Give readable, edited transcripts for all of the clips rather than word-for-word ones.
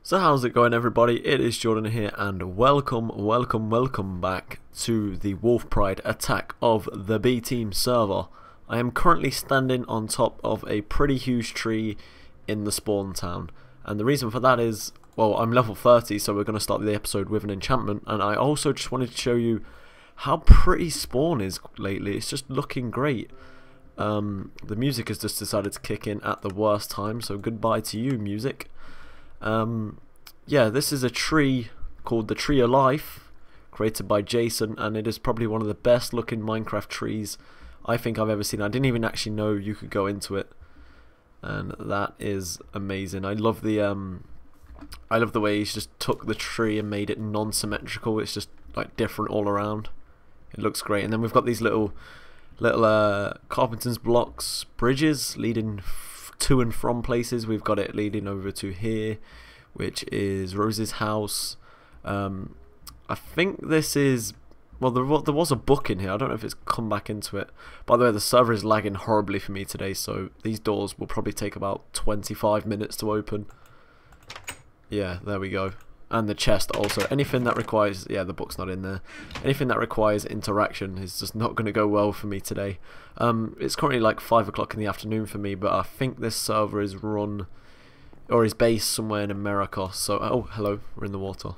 So how's it going, everybody? It is Jordan here, and welcome back to the WolfPride attack of the B team server. I am currently standing on top of a pretty huge tree in the spawn town, and the reason for that is, well, I'm level 30, so we're going to start the episode with an enchantment, and I also just wanted to show you how pretty spawn is lately. It's just looking great. The music has just decided to kick in at the worst time, so goodbye to you, music. Yeah, this is a tree called the Tree of Life, created by Jason, and it is probably one of the best looking Minecraft trees I think I've ever seen. I didn't even actually know you could go into it, and that is amazing. I love the way he's just took the tree and made it non-symmetrical. It's just like different all around. It looks great. And then we've got these little carpenter's blocks, bridges leading to and from places. We've got it leading over to here, which is Rose's house. I think this is, well, there was a book in here. I don't know if it's come back into it. By the way, the server is lagging horribly for me today, so these doors will probably take about 25 minutes to open. Yeah, there we go. And the chest also. Anything that requires, yeah, the book's not in there. Anything that requires interaction is just not going to go well for me today. It's currently like 5 o'clock in the afternoon for me, but I think this server is run, or is based somewhere in America. So, oh, hello, we're in the water.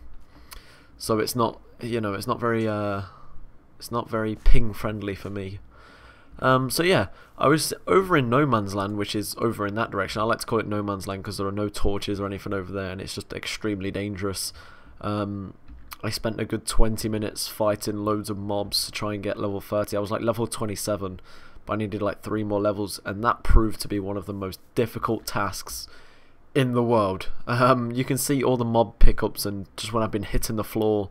So it's not, you know, it's not very ping friendly for me. So yeah, I was over in No Man's Land, which is over in that direction. I like to call it No Man's Land because there are no torches or anything over there, and it's just extremely dangerous. I spent a good 20 minutes fighting loads of mobs to try and get level 30. I was like level 27, but I needed like 3 more levels, and that proved to be one of the most difficult tasks in the world. You can see all the mob pickups, and just when I've been hitting the floor,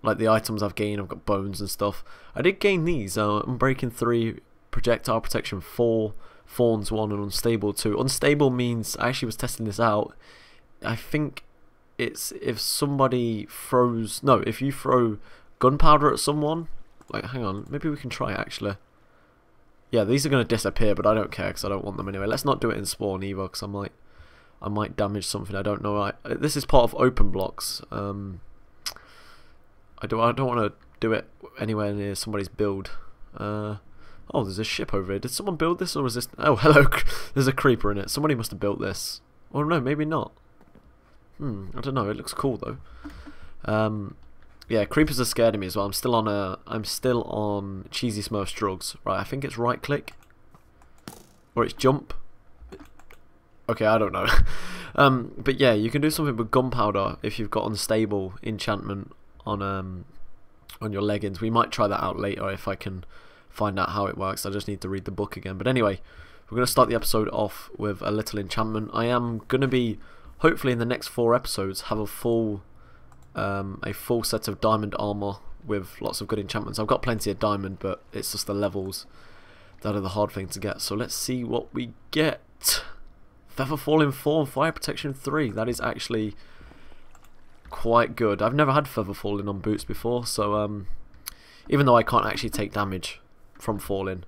like the items I've gained, I've got bones and stuff. I did gain these, Unbreaking 3, Projectile Protection 4, Thorns 1, and Unstable 2. Unstable means, I actually was testing this out, I think it's if somebody throws, no, if you throw gunpowder at someone, like, hang on, maybe we can try it actually. Yeah, these are going to disappear, but I don't care because I don't want them anyway. Let's not do it in spawn either, because I might damage something. I don't know. This is part of open blocks. I don't want to do it anywhere near somebody's build. Oh, there's a ship over here. Did someone build this, or was this? Oh, hello. There's a creeper in it. Somebody must have built this. Or no, maybe not. I don't know. It looks cool though. Yeah, creepers are scared of me as well. I'm still on Cheesy Smurf's drugs. Right, I think it's right click, or it's jump. Okay, I don't know. But yeah, you can do something with gunpowder if you've got unstable enchantment on your leggings. We might try that out later if I can find out how it works. I just need to read the book again. But anyway, we're going to start the episode off with a little enchantment. I am going to be, hopefully in the next 4 episodes, have a full set of diamond armor with lots of good enchantments. I've got plenty of diamond, but it's just the levels that are the hard thing to get. So let's see what we get. Feather Falling 4 and Fire Protection 3. That is actually quite good. I've never had feather falling on boots before, so even though I can't actually take damage from falling,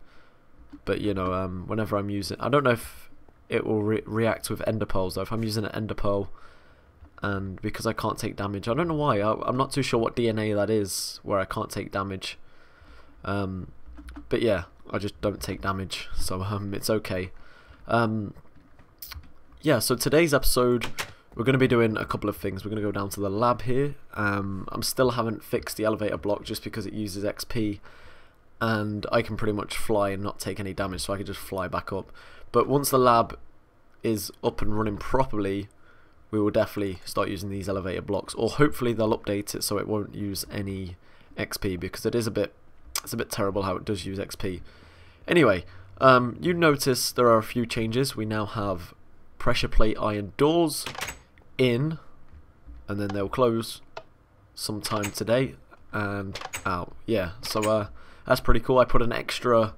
but you know, whenever I'm using, I don't know if it will react with ender pearls though. If I'm using an ender pearl, and because I can't take damage, I don't know why. I'm not too sure what DNA that is where I can't take damage. But yeah, I just don't take damage, so it's okay. Yeah, so today's episode, we're going to be doing a couple of things. We're going to go down to the lab here. I'm still haven't fixed the elevator block just because it uses XP, and I can pretty much fly and not take any damage, so I can just fly back up. But once the lab is up and running properly, we will definitely start using these elevator blocks, or hopefully they'll update it so it won't use any XP, because it's a bit terrible how it does use XP. Anyway, you notice there are a few changes. We now have pressure plate iron doors in, and then they'll close sometime today and out. Yeah, so that's pretty cool. I put an extra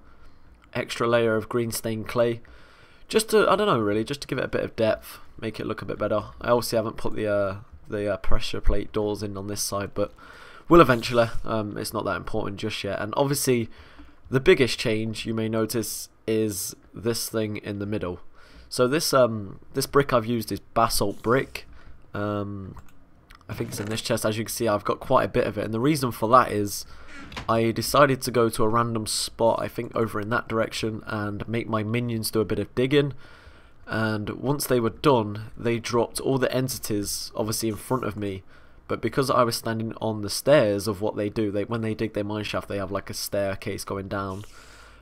layer of green stained clay, just to, I don't know, really, just to give it a bit of depth, make it look a bit better. I obviously haven't put the pressure plate doors in on this side, but will eventually. It's not that important just yet. And obviously the biggest change you may notice is this thing in the middle. So this brick I've used is basalt brick. I think it's in this chest. As you can see, I've got quite a bit of it, and the reason for that is I decided to go to a random spot, I think over in that direction, and make my minions do a bit of digging. And once they were done, they dropped all the entities obviously in front of me, but because I was standing on the stairs of what they do, when they dig their mineshaft, they have like a staircase going down.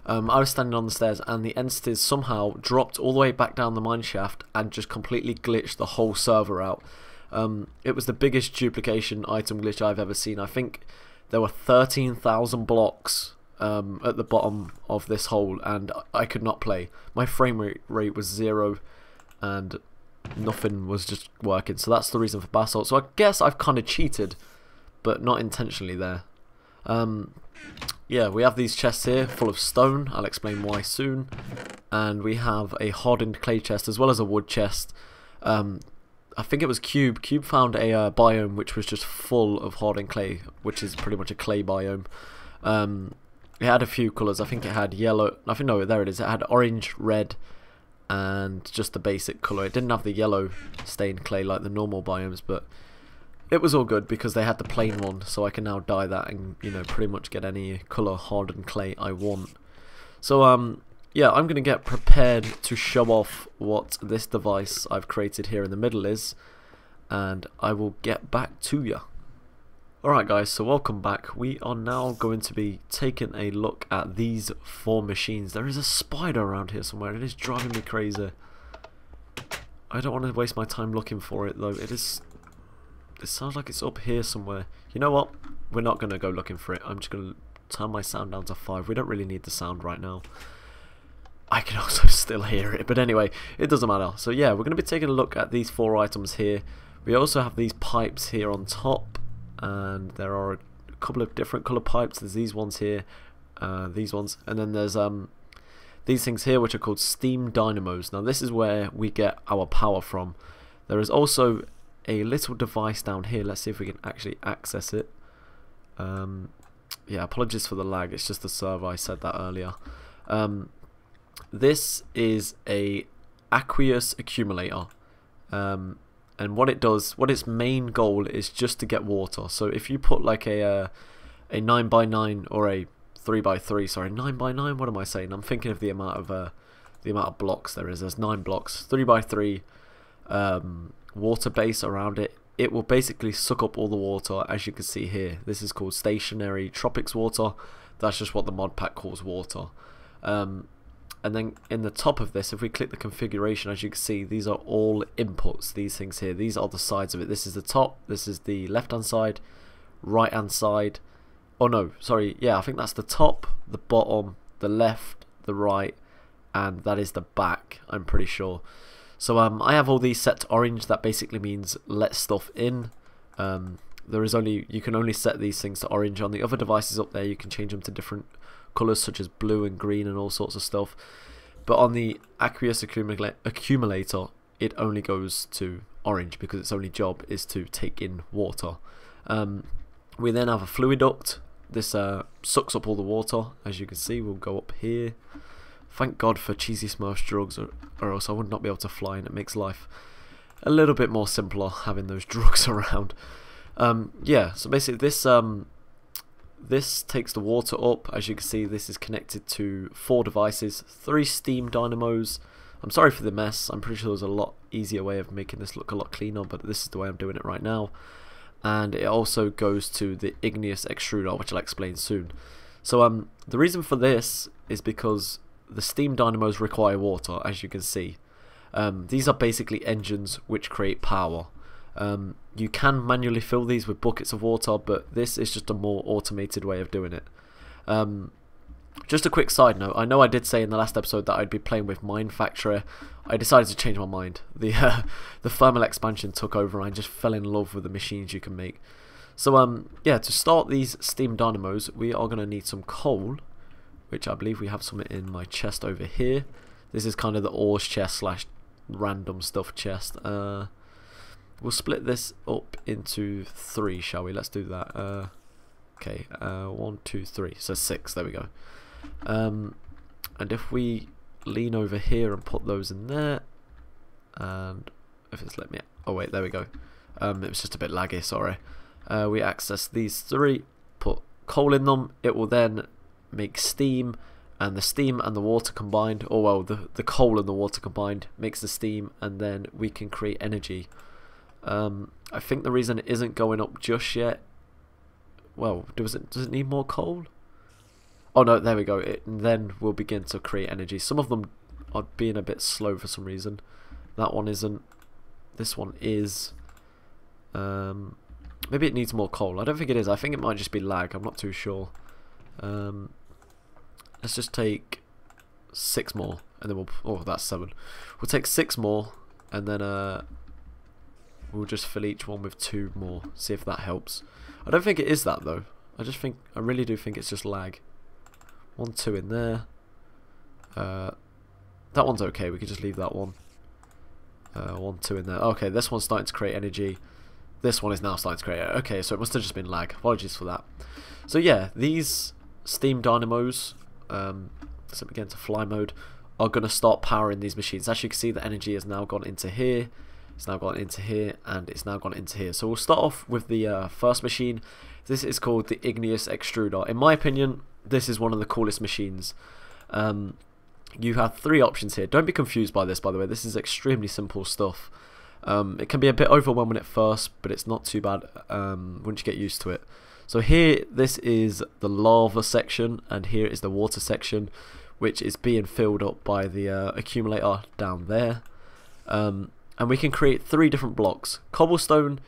I was standing on the stairs, and the entities somehow dropped all the way back down the mineshaft and just completely glitched the whole server out. It was the biggest duplication item glitch I've ever seen. I think there were 13,000 blocks at the bottom of this hole, and I could not play. My frame rate was 0, and nothing was just working. So that's the reason for basalt. So I guess I've kind of cheated, but not intentionally there. Yeah, we have these chests here full of stone. I'll explain why soon. And we have a hardened clay chest as well as a wood chest. I think it was Cube. Cube found a biome which was just full of hardened clay, which is pretty much a clay biome. It had a few colours. I think it had yellow. I think, no, there it is. It had orange, red, and just the basic colour. It didn't have the yellow stained clay like the normal biomes, but it was all good because they had the plain one, so I can now dye that and, you know, pretty much get any colour hardened clay I want. So yeah, I'm going to get prepared to show off what this device I've created here in the middle is, and I will get back to you. Alright guys, so welcome back. We are now going to be taking a look at these 4 machines. There is a spider around here somewhere. It is driving me crazy. I don't want to waste my time looking for it though. It sounds like it's up here somewhere. You know what? We're not going to go looking for it. I'm just going to turn my sound down to 5. We don't really need the sound right now. I can also still hear it, but anyway, it doesn't matter. So yeah, we're going to be taking a look at these 4 items here. We also have these pipes here on top, and there are a couple of different colour pipes. There's these ones here, these ones, and then there's these things here which are called steam dynamos. Now this is where we get our power from. There is also a little device down here. Let's see if we can actually access it. Yeah, apologies for the lag, it's just the server, I said that earlier. This is a aqueous accumulator, and what it does, what its main goal is just to get water. So if you put like a 9x9 or a 3x3, sorry, 9x9, what am I saying? I'm thinking of the amount of blocks there is. There's 9 blocks, 3x3 water base around it. It will basically suck up all the water, as you can see here. This is called stationary tropics water. That's just what the mod pack calls water. And then in the top of this, if we click the configuration, as you can see, these are all inputs, these things here. These are the sides of it. This is the top, this is the left hand side, right hand side. Oh no, sorry, yeah, I think that's the top, the bottom, the left, the right, and that is the back, I'm pretty sure. So I have all these set to orange. That basically means let stuff in. You can only set these things to orange. On the other devices up there, you can change them to different colours such as blue and green and all sorts of stuff, but on the aqueous accumulator it only goes to orange because its only job is to take in water. We then have a fluid duct. This sucks up all the water, as you can see. We'll go up here. Thank God for Cheesy Smurfs drugs, or else I would not be able to fly, and it makes life a little bit more simpler having those drugs around. Yeah, so basically this takes the water up. As you can see, this is connected to 4 devices, 3 steam dynamos. I'm sorry for the mess. I'm pretty sure there's a lot easier way of making this look a lot cleaner, but this is the way I'm doing it right now. And it also goes to the igneous extruder, which I'll explain soon. So the reason for this is because the steam dynamos require water, as you can see. These are basically engines which create power. You can manually fill these with buckets of water, but this is just a more automated way of doing it. Just a quick side note, I know I did say in the last episode that I'd be playing with Minefactory. I decided to change my mind. The thermal expansion took over and I just fell in love with the machines you can make. So yeah, to start these steam dynamos, we are going to need some coal, which I believe we have some in my chest over here. This is kind of the ores chest slash random stuff chest. We'll split this up into 3, shall we? Let's do that. Okay, 1, 2, 3. So 6, there we go. And if we lean over here and put those in there, and if it's let me, oh wait, there we go. It was just a bit laggy, sorry. We access these three, put coal in them, it will then make steam, and the steam and the water combined, or well, the coal and the water combined makes the steam, and then we can create energy. I think the reason it isn't going up just yet, well, does it need more coal? Oh no, there we go. Then we'll begin to create energy. Some of them are being a bit slow for some reason. That one isn't. This one is. Maybe it needs more coal. I don't think it is. I think it might just be lag. I'm not too sure. Let's just take 6 more, and then we'll. Oh, that's 7. We'll take 6 more, and then we'll just fill each one with 2 more. See if that helps. I don't think it is that though. I really do think it's just lag. 1, 2 in there. That one's okay. We can just leave that one. 1, 2 in there. Okay, this one's starting to create energy. This one is now starting to create. Okay, so it must have just been lag. Apologies for that. So yeah, these steam dynamos, so we get into fly mode, are going to start powering these machines. As you can see, the energy has now gone into here. It's now gone into here, and it's now gone into here. So we'll start off with the first machine. This is called the igneous extruder. In my opinion, this is one of the coolest machines. You have 3 options here. Don't be confused by this, by the way. This is extremely simple stuff. It can be a bit overwhelming at first, but it's not too bad once you get used to it. So here, this is the lava section, and here is the water section, which is being filled up by the accumulator down there. And we can create 3 different blocks. Cobblestone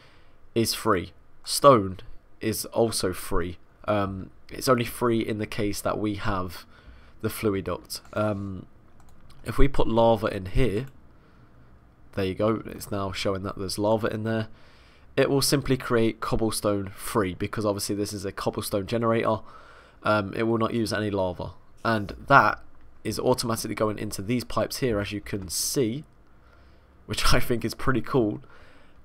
is free. Stone is also free. It's only free in the case that we have the fluid duct. If we put lava in here, there you go, it's now showing that there's lava in there. It will simply create cobblestone free, because obviously this is a cobblestone generator. It will not use any lava, and that is automatically going into these pipes here, as you can see, which I think is pretty cool,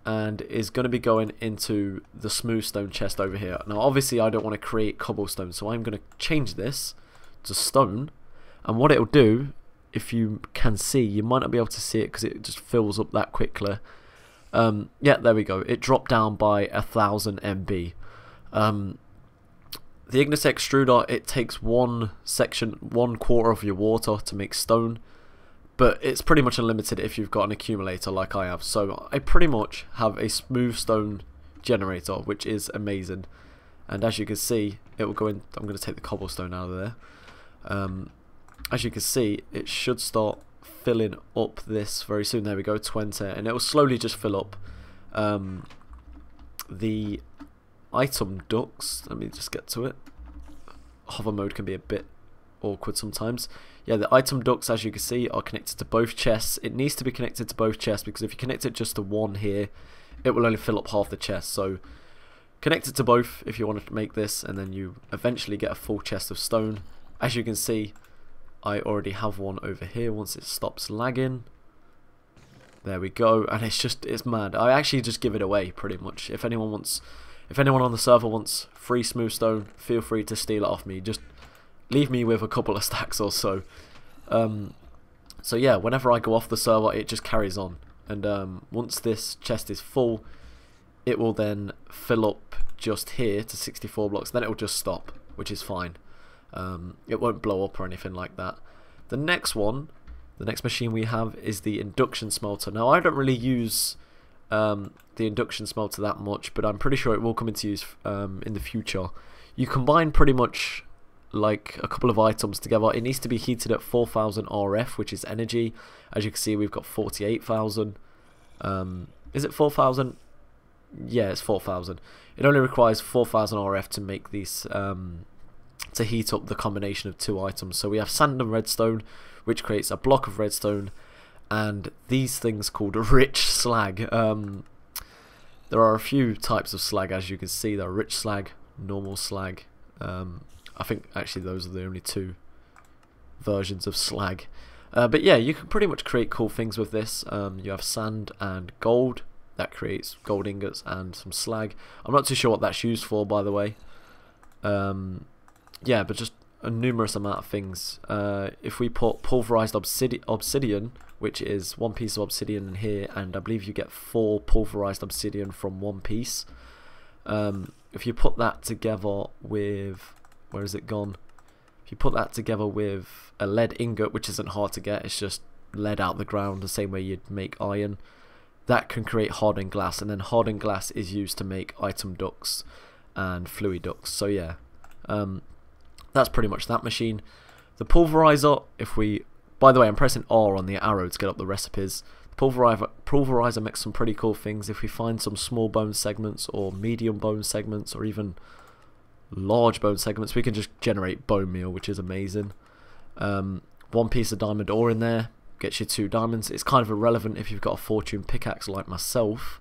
and is going to be going into the smooth stone chest over here. Now obviously I don't want to create cobblestone, so I'm going to change this to stone, and what it'll do, if you can see, you might not be able to see it because it just fills up that quickly. Yeah, there we go, it dropped down by 1000 MB. The igneous extruder, it takes 1/4 of your water to make stone, but it's pretty much unlimited if you've got an accumulator like I have. So I pretty much have a smooth stone generator, which is amazing. And as you can see, it will go in. I'm going to take the cobblestone out of there. As you can see, it should start filling up this very soon. There we go, 20, and it will slowly just fill up. The item ducts, let me just get to it. Hover mode can be a bit awkward sometimes. Yeah, the item ducts, as you can see, are connected to both chests. It needs to be connected to both chests, because if you connect it just to one here, it will only fill up half the chest. So connect it to both if you want to make this, and then you eventually get a full chest of stone. As you can see, I already have one over here once it stops lagging. There we go, and it's mad. I actually just give it away pretty much. If anyone on the server wants free smooth stone, feel free to steal it off me. Just leave me with a couple of stacks or so. So yeah, whenever I go off the server, it just carries on. And once this chest is full, it will then fill up just here to 64 blocks. Then it will just stop, which is fine. It won't blow up or anything like that. The next machine we have is the induction smelter. Now I don't really use the induction smelter that much, but I'm pretty sure it will come into use in the future. You combine pretty much like a couple of items together. It needs to be heated at 4000 RF, which is energy. As you can see, we've got 48,000. Is it 4000? Yeah, it's 4000. It only requires 4000 RF to make these to heat up the combination of 2 items. So we have sand and redstone, which creates a block of redstone, and these things called rich slag. There are a few types of slag, as you can see. There are rich slag, normal slag. I think actually those are the only 2 versions of slag. But yeah, you can pretty much create cool things with this. You have sand and gold. That creates gold ingots and some slag. I'm not too sure what that's used for, by the way. Yeah, but just a numerous amount of things. If we put pulverized obsidian, which is 1 piece of obsidian in here, and I believe you get 4 pulverized obsidian from 1 piece. If you put that together with, where is it gone? If you put that together with a lead ingot, which isn't hard to get, it's just lead out the ground the same way you'd make iron, that can create hardened glass, and then hardened glass is used to make item ducts and fluid ducts. So yeah, that's pretty much that machine. The pulverizer, if we, by the way, I'm pressing R on the arrow to get up the recipes. The pulverizer makes some pretty cool things. If we find some small bone segments or medium bone segments or even large bone segments, we can just generate bone meal, which is amazing. 1 piece of diamond ore in there gets you 2 diamonds. It's kind of irrelevant if you've got a fortune pickaxe like myself.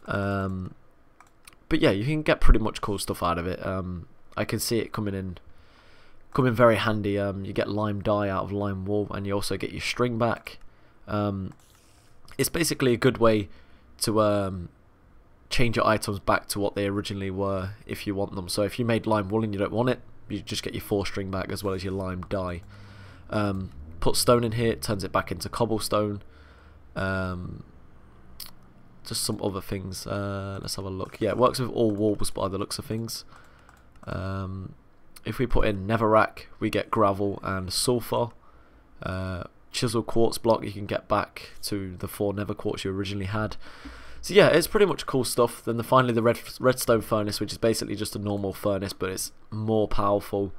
But yeah, you can get pretty much cool stuff out of it. I can see it coming very handy. You get lime dye out of lime wool, and you also get your string back. It's basically a good way to change your items back to what they originally were if you want them. So if you made lime wool and you don't want it, you just get your 4 string back as well as your lime dye. Put stone in here, it turns it back into cobblestone. Just some other things. Let's have a look. Yeah, it works with all walls by the looks of things. If we put in netherrack, we get gravel and sulfur. Chisel quartz block, you can get back to the 4 nether quartz you originally had. So yeah, it's pretty much cool stuff. Then finally the redstone furnace, which is basically just a normal furnace, but it's more powerful,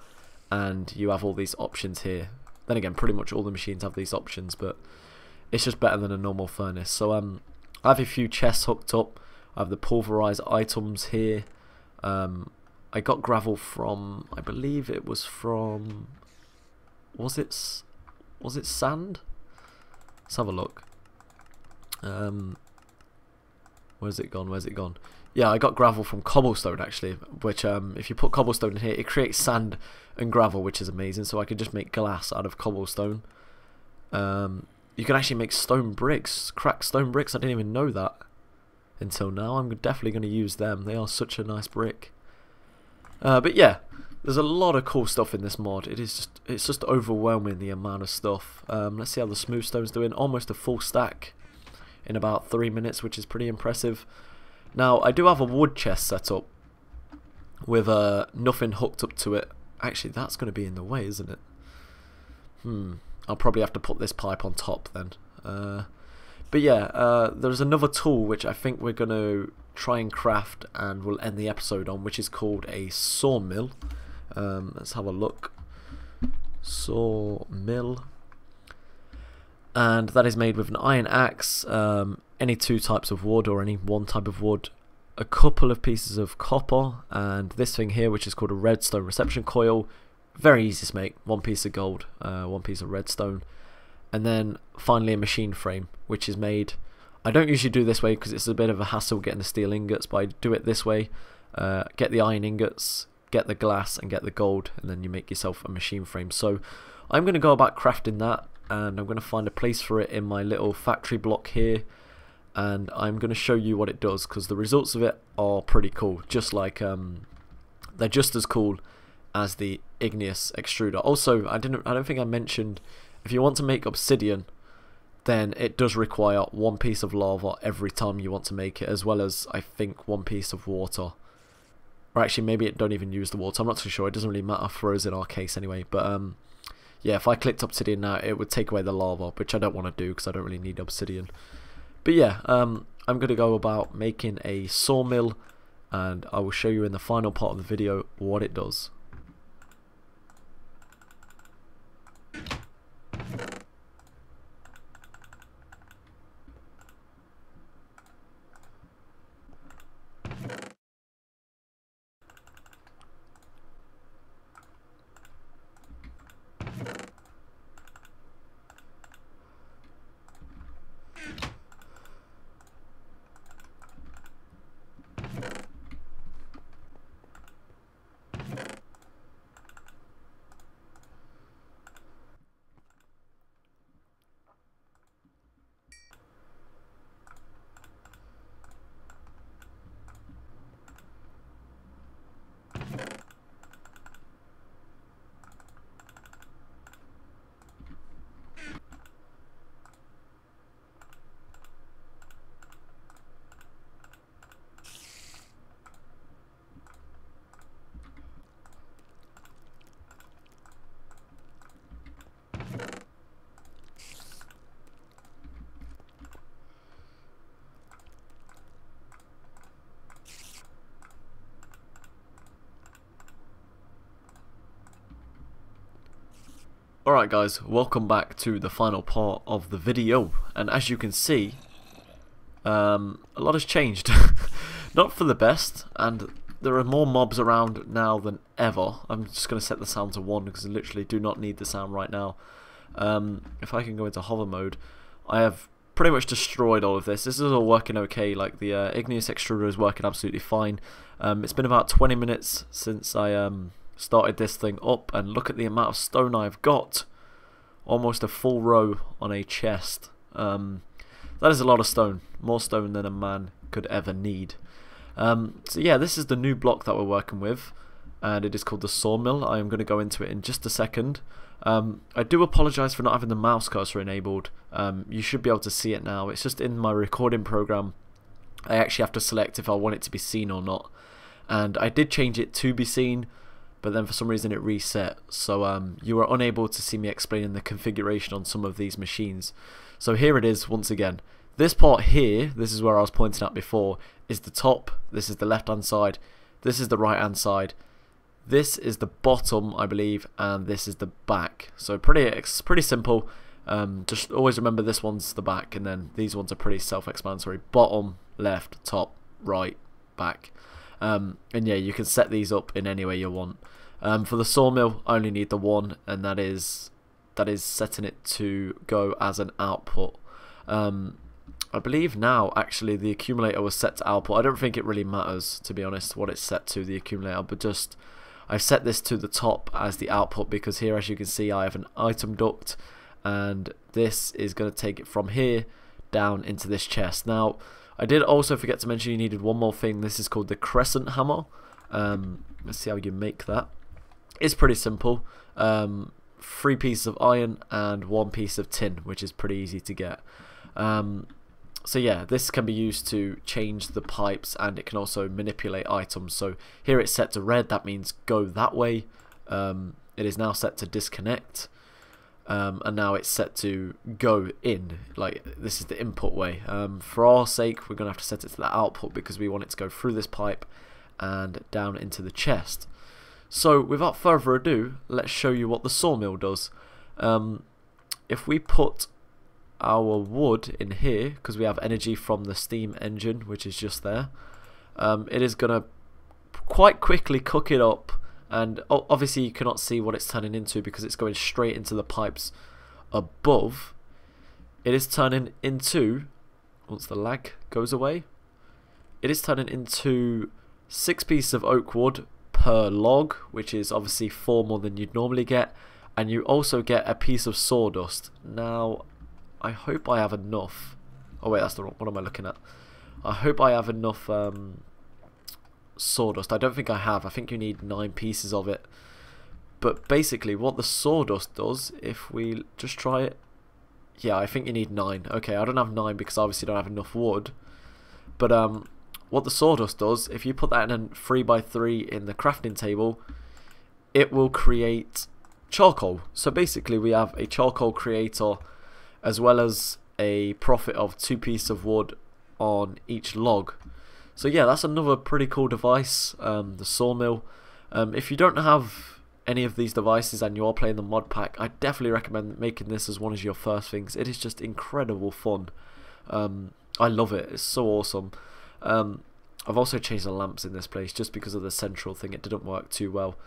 and you have all these options here. Then again, pretty much all the machines have these options, but it's just better than a normal furnace. So I have a few chests hooked up. I have the pulverized items here. I got gravel from, I believe it was from, was it sand? Let's have a look. Where's it gone? Yeah, I got gravel from cobblestone actually, which if you put cobblestone in here, it creates sand and gravel, which is amazing. So I can just make glass out of cobblestone. You can actually make stone bricks, cracked stone bricks. I didn't even know that until now. I'm definitely going to use them. They are such a nice brick. But yeah, there's a lot of cool stuff in this mod. It's just overwhelming, the amount of stuff. Let's see how the smooth stone's doing. Almost a full stack in about 3 minutes, which is pretty impressive. Now I do have a wood chest set up with nothing hooked up to it. Actually, that's going to be in the way, isn't it? I'll probably have to put this pipe on top then. But yeah, there's another tool which I think we're going to try and craft and we'll end the episode on, which is called a sawmill. Let's have a look. Sawmill. And that is made with an iron axe, any 2 types of wood or any 1 type of wood, a couple of pieces of copper, and this thing here which is called a redstone reception coil. Very easy to make. 1 piece of gold, 1 piece of redstone, and then finally a machine frame, which is made, I don't usually do this way because it's a bit of a hassle getting the steel ingots, but I do it this way. Get the iron ingots, get the glass and get the gold, and then you make yourself a machine frame. So I'm going to go about crafting that, and I'm going to find a place for it in my little factory block here, and I'm going to show you what it does, because the results of it are pretty cool. Just like they're just as cool as the igneous extruder. Also, I don't think I mentioned, if you want to make obsidian, then it does require 1 piece of lava every time you want to make it, as well as I think 1 piece of water. Or actually, maybe it don't even use the water. I'm not too sure. It doesn't really matter for us in our case anyway. But yeah, if I clicked obsidian now, it would take away the lava, which I don't want to do because I don't really need obsidian. But yeah, I'm going to go about making a sawmill, and I will show you in the final part of the video what it does. Alright guys, welcome back to the final part of the video, and as you can see, a lot has changed. Not for the best, and there are more mobs around now than ever. I'm just going to set the sound to 1 because I literally do not need the sound right now. If I can go into hover mode, I have pretty much destroyed all of this. This is all working okay, like the igneous extruder is working absolutely fine. It's been about 20 minutes since I started this thing up, and look at the amount of stone I've got. Almost a full row on a chest. That is a lot of stone, more stone than a man could ever need. So yeah, this is the new block that we're working with, and it is called the sawmill. I am going to go into it in just a second. I do apologise for not having the mouse cursor enabled. You should be able to see it now. It's just in my recording program. I actually have to select if I want it to be seen or not, and I did change it to be seen, but then for some reason it reset, so you are unable to see me explaining the configuration on some of these machines. So here it is once again. This part here, this is where I was pointing at before, is the top, this is the left hand side, this is the right hand side, this is the bottom I believe, and this is the back. So pretty simple. Just always remember this one's the back, and then these ones are pretty self-explanatory. Bottom, left, top, right, back. And yeah, you can set these up in any way you want. For the sawmill, I only need the one, and that is setting it to go as an output. I believe now actually the accumulator was set to output. I don't think it really matters, to be honest, what it's set to, the accumulator, but just I've set this to the top as the output because here, as you can see, I have an item duct, and this is going to take it from here down into this chest. Now, I did also forget to mention you needed one more thing. This is called the crescent hammer. Let's see how you make that. It's pretty simple. 3 pieces of iron and 1 piece of tin, which is pretty easy to get. So yeah, this can be used to change the pipes, and it can also manipulate items. So here it's set to red, that means go that way. It is now set to disconnect. And now it's set to go in, like this is the input way. For our sake, we're going to have to set it to the output because we want it to go through this pipe and down into the chest. So without further ado, let's show you what the sawmill does. If we put our wood in here, because we have energy from the steam engine, which is just there, it is going to quite quickly cook it up. And obviously you cannot see what it's turning into because it's going straight into the pipes above. It is turning into, once the lag goes away, it is turning into 6 pieces of oak wood per log, which is obviously 4 more than you'd normally get, and you also get a piece of sawdust. Now, I hope I have enough. Oh wait, that's the wrong, what am I looking at? I hope I have enough sawdust. I don't think I have. I think you need 9 pieces of it. But basically what the sawdust does, if we just try it, yeah, I think you need 9. Okay, I don't have 9 because I obviously don't have enough wood. But what the sawdust does, if you put that in a 3x3 in the crafting table, it will create charcoal. So basically we have a charcoal creator as well as a profit of 2 pieces of wood on each log. So yeah, that's another pretty cool device, the sawmill. If you don't have any of these devices and you are playing the mod pack, I definitely recommend making this as one of your first things. It is just incredible fun. I love it. It's so awesome. I've also changed the lamps in this place just because of the central thing. It didn't work too well.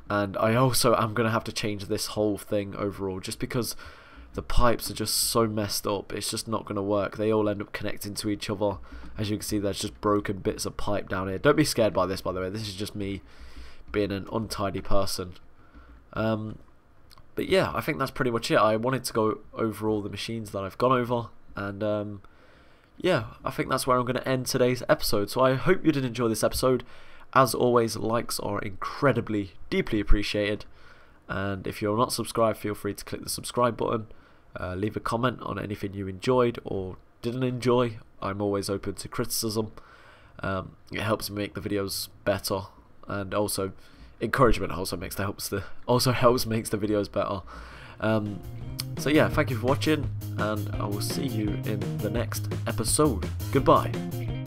And I also am going to have to change this whole thing overall just because the pipes are just so messed up. It's just not going to work. They all end up connecting to each other. As you can see, there's just broken bits of pipe down here. Don't be scared by this, by the way. This is just me being an untidy person. But yeah, I think that's pretty much it. I wanted to go over all the machines that I've gone over. And yeah, I think that's where I'm going to end today's episode. So I hope you did enjoy this episode. As always, likes are incredibly, deeply appreciated. And if you're not subscribed, feel free to click the subscribe button. Leave a comment on anything you enjoyed or didn't enjoy. I'm always open to criticism. It helps me make the videos better, and also encouragement also makes the makes the videos better. So yeah, thank you for watching, and I will see you in the next episode. Goodbye.